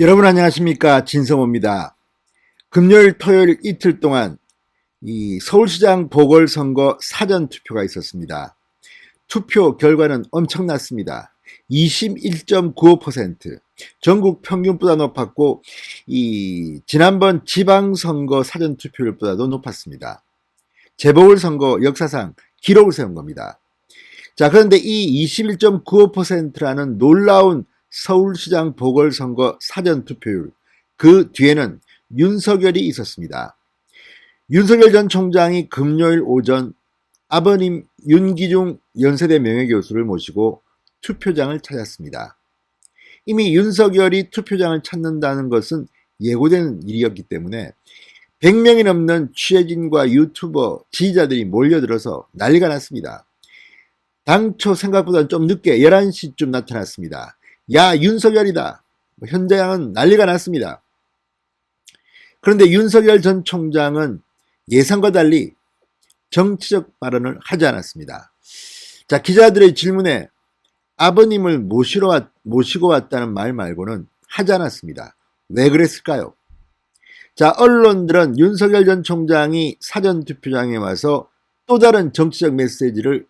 여러분 안녕하십니까, 진성호입니다. 금요일 토요일 이틀 동안 이 서울시장 보궐선거 사전투표가 있었습니다. 투표 결과는 엄청났습니다. 21.95%, 전국 평균보다 높았고 지난번 지방선거 사전투표율보다도 높았습니다. 재보궐선거 역사상 기록을 세운 겁니다. 자, 그런데 이 21.95%라는 놀라운 서울시장 보궐선거 사전투표율, 그 뒤에는 윤석열이 있었습니다. 윤석열 전 총장이 금요일 오전 아버님 윤기중 연세대 명예교수를 모시고 투표장을 찾았습니다. 이미 윤석열이 투표장을 찾는다는 것은 예고된 일이었기 때문에 100명이 넘는 취재진과 유튜버, 지지자들이 몰려들어서 난리가 났습니다. 당초 생각보다 좀 늦게 11시쯤 나타났습니다. 야, 윤석열이다. 현장은 난리가 났습니다. 그런데 윤석열 전 총장은 예상과 달리 정치적 발언을 하지 않았습니다. 자, 기자들의 질문에 아버님을 모시고 왔다는 말 말고는 하지 않았습니다. 왜 그랬을까요? 자, 언론들은 윤석열 전 총장이 사전투표장에 와서 또 다른 정치적 메시지를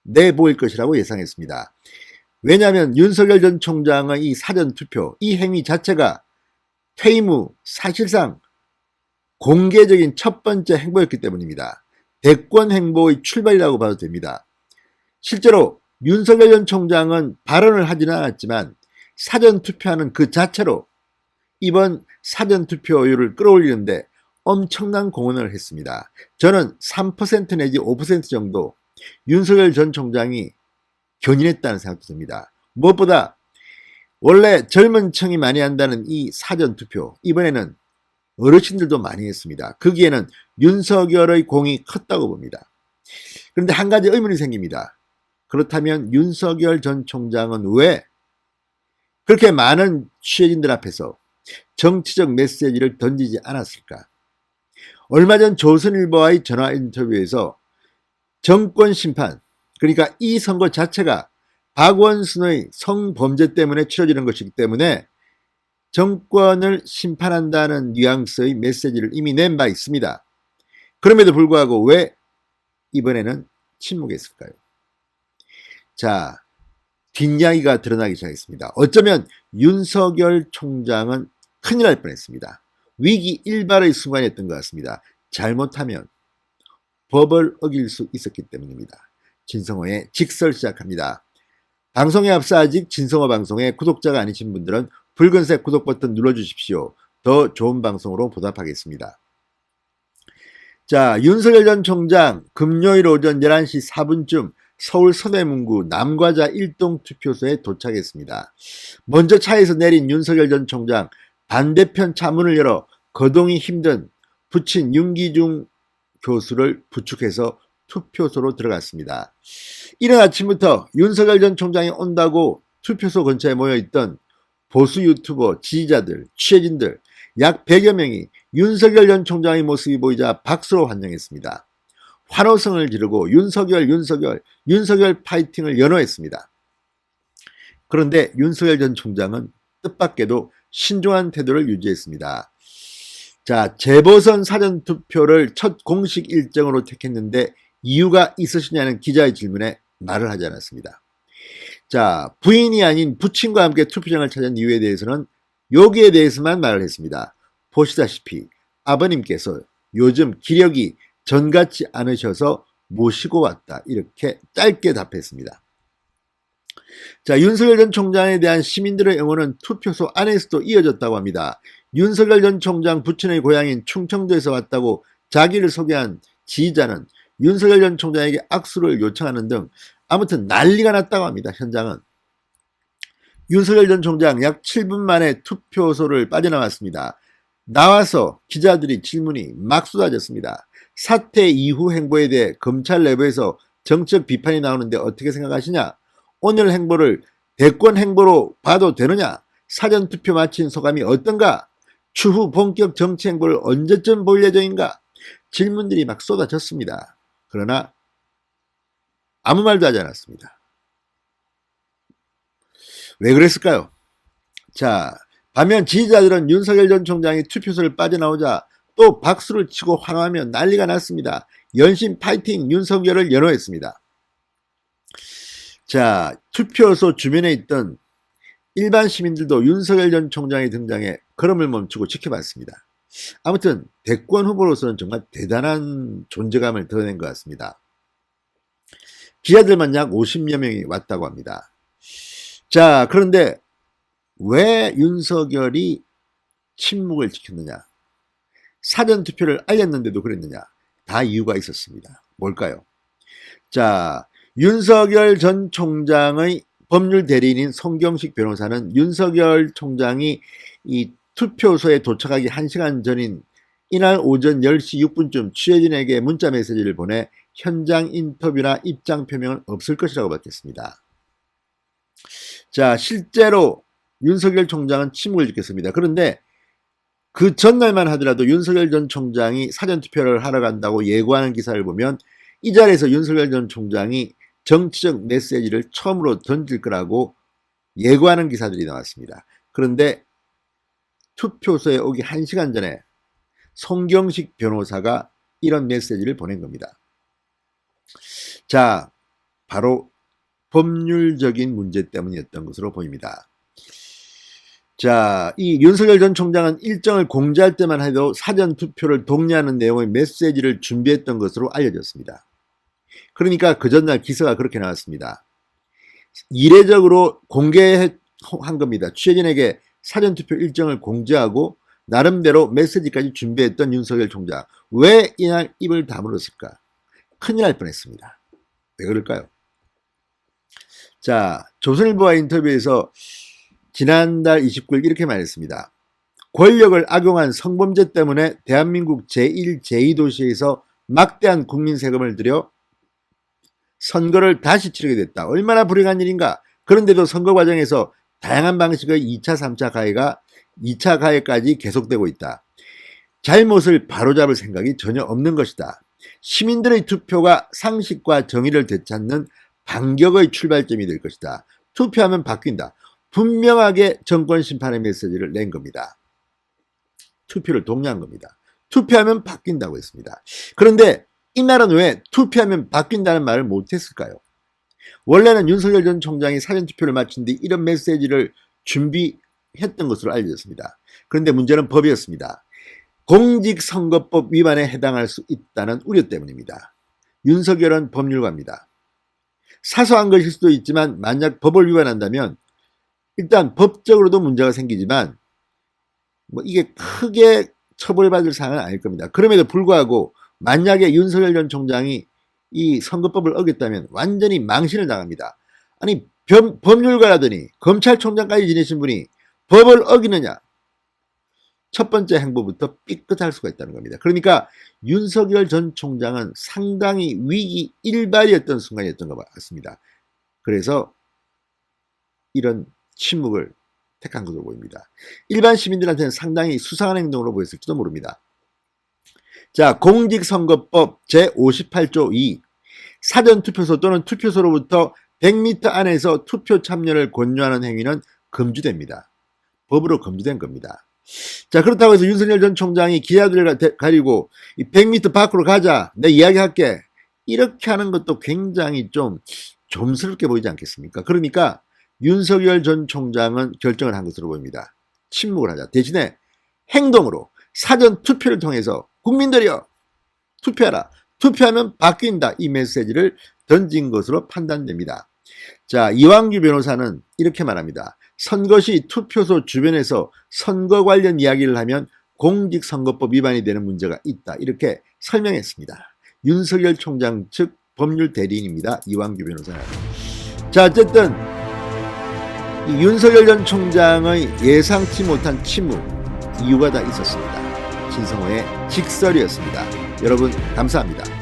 내보일 것이라고 예상했습니다. 왜냐하면 윤석열 전 총장의 이 사전투표, 이 행위 자체가 퇴임 후 사실상 공개적인 첫 번째 행보였기 때문입니다. 대권 행보의 출발이라고 봐도 됩니다. 실제로 윤석열 전 총장은 발언을 하지는 않았지만 사전투표하는 그 자체로 이번 사전투표율을 끌어올리는데 엄청난 공헌을 했습니다. 저는 3% 내지 5% 정도 윤석열 전 총장이 견인했다는 생각도 듭니다. 무엇보다 원래 젊은 층이 많이 한다는 이 사전투표, 이번에는 어르신들도 많이 했습니다. 거기에는 윤석열의 공이 컸다고 봅니다. 그런데 한 가지 의문이 생깁니다. 그렇다면 윤석열 전 총장은 왜 그렇게 많은 취재진들 앞에서 정치적 메시지를 던지지 않았을까? 얼마 전 조선일보와의 전화 인터뷰에서 정권 심판, 그러니까 이 선거 자체가 박원순의 성범죄 때문에 치러지는 것이기 때문에 정권을 심판한다는 뉘앙스의 메시지를 이미 낸 바 있습니다. 그럼에도 불구하고 왜 이번에는 침묵했을까요? 자, 뒷이야기가 드러나기 시작했습니다. 어쩌면 윤석열 총장은 큰일 날 뻔했습니다. 위기 일발의 순간이었던 것 같습니다. 잘못하면 법을 어길 수 있었기 때문입니다. 진성호의 직설 시작합니다. 방송에 앞서 아직 진성호 방송의 구독자가 아니신 분들은 붉은색 구독 버튼 눌러주십시오. 더 좋은 방송으로 보답하겠습니다. 자, 윤석열 전 총장 금요일 오전 11시 4분쯤 서울 서대문구 남과자 1동 투표소에 도착했습니다. 먼저 차에서 내린 윤석열 전 총장, 반대편 차문을 열어 거동이 힘든 부친 윤기중 교수를 부축해서 투표소로 들어갔습니다. 이른 아침부터 윤석열 전 총장이 온다고 투표소 근처에 모여있던 보수 유튜버, 지지자들, 취재진들 약 100여 명이 윤석열 전 총장의 모습이 보이자 박수로 환영했습니다. 환호성을 지르고 윤석열 파이팅을 연호했습니다. 그런데 윤석열 전 총장은 뜻밖에도 신중한 태도를 유지했습니다. 자, 재보선 사전투표를 첫 공식 일정으로 택했는데 이유가 있으시냐는 기자의 질문에 말을 하지 않았습니다. 자, 부인이 아닌 부친과 함께 투표장을 찾은 이유에 대해서는 여기에 대해서만 말을 했습니다. 보시다시피 아버님께서 요즘 기력이 전같지 않으셔서 모시고 왔다, 이렇게 짧게 답했습니다. 자, 윤석열 전 총장에 대한 시민들의 응원은 투표소 안에서도 이어졌다고 합니다. 윤석열 전 총장 부친의 고향인 충청도에서 왔다고 자기를 소개한 지지자는 윤석열 전 총장에게 악수를 요청하는 등 아무튼 난리가 났다고 합니다. 현장은. 윤석열 전 총장 약 7분 만에 투표소를 빠져나왔습니다. 나와서 기자들이 질문이 막 쏟아졌습니다. 사태 이후 행보에 대해 검찰 내부에서 정책 비판이 나오는데 어떻게 생각하시냐? 오늘 행보를 대권 행보로 봐도 되느냐? 사전투표 마친 소감이 어떤가? 추후 본격 정치 행보를 언제쯤 볼 예정인가? 질문들이 막 쏟아졌습니다. 그러나 아무 말도 하지 않았습니다. 왜 그랬을까요? 자, 반면 지지자들은 윤석열 전 총장이 투표소를 빠져나오자 또 박수를 치고 환호하며 난리가 났습니다. 연신 파이팅 윤석열을 연호했습니다. 자, 투표소 주변에 있던 일반 시민들도 윤석열 전 총장의 등장에 걸음을 멈추고 지켜봤습니다. 아무튼 대권 후보로서는 정말 대단한 존재감을 드러낸 것 같습니다. 기자들만 약 50여 명이 왔다고 합니다. 자, 그런데 왜 윤석열이 침묵을 지켰느냐? 사전투표를 알렸는데도 그랬느냐? 다 이유가 있었습니다. 뭘까요? 자, 윤석열 전 총장의 법률 대리인인 송경식 변호사는 윤석열 총장이 이 투표소에 도착하기 1시간 전인 이날 오전 10시 6분쯤 취재진에게 문자 메시지를 보내 현장 인터뷰나 입장 표명은 없을 것이라고 밝혔습니다. 자, 실제로 윤석열 총장은 침묵을 지켰습니다. 그런데 그 전날만 하더라도 윤석열 전 총장이 사전투표를 하러 간다고 예고하는 기사를 보면 이 자리에서 윤석열 전 총장이 정치적 메시지를 처음으로 던질 거라고 예고하는 기사들이 나왔습니다. 그런데 투표소에 오기 1시간 전에 송경식 변호사가 이런 메시지를 보낸 겁니다. 자, 바로 법률적인 문제 때문이었던 것으로 보입니다. 자, 이 윤석열 전 총장은 일정을 공지할 때만 해도 사전투표를 독려하는 내용의 메시지를 준비했던 것으로 알려졌습니다. 그러니까 그 전날 기사가 그렇게 나왔습니다. 이례적으로 공개한 겁니다. 취재진에게 사전투표 일정을 공지하고 나름대로 메시지까지 준비했던 윤석열 총장. 왜 이날 입을 다물었을까? 큰일 날 뻔했습니다. 왜 그럴까요? 자, 조선일보와 인터뷰에서 지난달 29일 이렇게 말했습니다. 권력을 악용한 성범죄 때문에 대한민국 제1, 제2도시에서 막대한 국민 세금을 들여 선거를 다시 치르게 됐다. 얼마나 불행한 일인가. 그런데도 선거 과정에서 다양한 방식의 2차, 3차 가해가 2차 가해까지 계속되고 있다. 잘못을 바로잡을 생각이 전혀 없는 것이다. 시민들의 투표가 상식과 정의를 되찾는 반격의 출발점이 될 것이다. 투표하면 바뀐다. 분명하게 정권 심판의 메시지를 낸 겁니다. 투표를 독려한 겁니다. 투표하면 바뀐다고 했습니다. 그런데 이날은 왜 투표하면 바뀐다는 말을 못했을까요? 원래는 윤석열 전 총장이 사전투표를 마친 뒤 이런 메시지를 준비했던 것으로 알려졌습니다. 그런데 문제는 법이었습니다. 공직선거법 위반에 해당할 수 있다는 우려 때문입니다. 윤석열은 법률가입니다. 사소한 것일 수도 있지만 만약 법을 위반한다면 일단 법적으로도 문제가 생기지만 이게 크게 처벌받을 사항은 아닐 겁니다. 그럼에도 불구하고 만약에 윤석열 전 총장이 이 선거법을 어겼다면 완전히 망신을 당합니다. 아니 법률가라더니 검찰총장까지 지내신 분이 법을 어기느냐? 첫 번째 행보부터 삐끗할 수가 있다는 겁니다. 그러니까 윤석열 전 총장은 상당히 위기 일발이었던 순간이었던 것 같습니다. 그래서 이런 침묵을 택한 것으로 보입니다. 일반 시민들한테는 상당히 수상한 행동으로 보였을지도 모릅니다. 자, 공직선거법 제58조 2 사전투표소 또는 투표소로부터 100m 안에서 투표 참여를 권유하는 행위는 금지됩니다. 법으로 금지된 겁니다. 자, 그렇다고 해서 윤석열 전 총장이 기자들을 가리고 100m 밖으로 가자, 내 이야기할게, 이렇게 하는 것도 굉장히 좀 좀스럽게 보이지 않겠습니까? 그러니까 윤석열 전 총장은 결정을 한 것으로 보입니다. 침묵을 하자. 대신에 행동으로 사전투표를 통해서 국민들이여 투표하라. 투표하면 바뀐다. 이 메시지를 던진 것으로 판단됩니다. 자, 이왕규 변호사는 이렇게 말합니다. 선거 시 투표소 주변에서 선거 관련 이야기를 하면 공직선거법 위반이 되는 문제가 있다. 이렇게 설명했습니다. 윤석열 총장 측 법률 대리인입니다. 이왕규 변호사는. 자, 어쨌든 이 윤석열 전 총장의 예상치 못한 침묵 이유가 다 있었습니다. 진성호의 직설이었습니다. 여러분 감사합니다.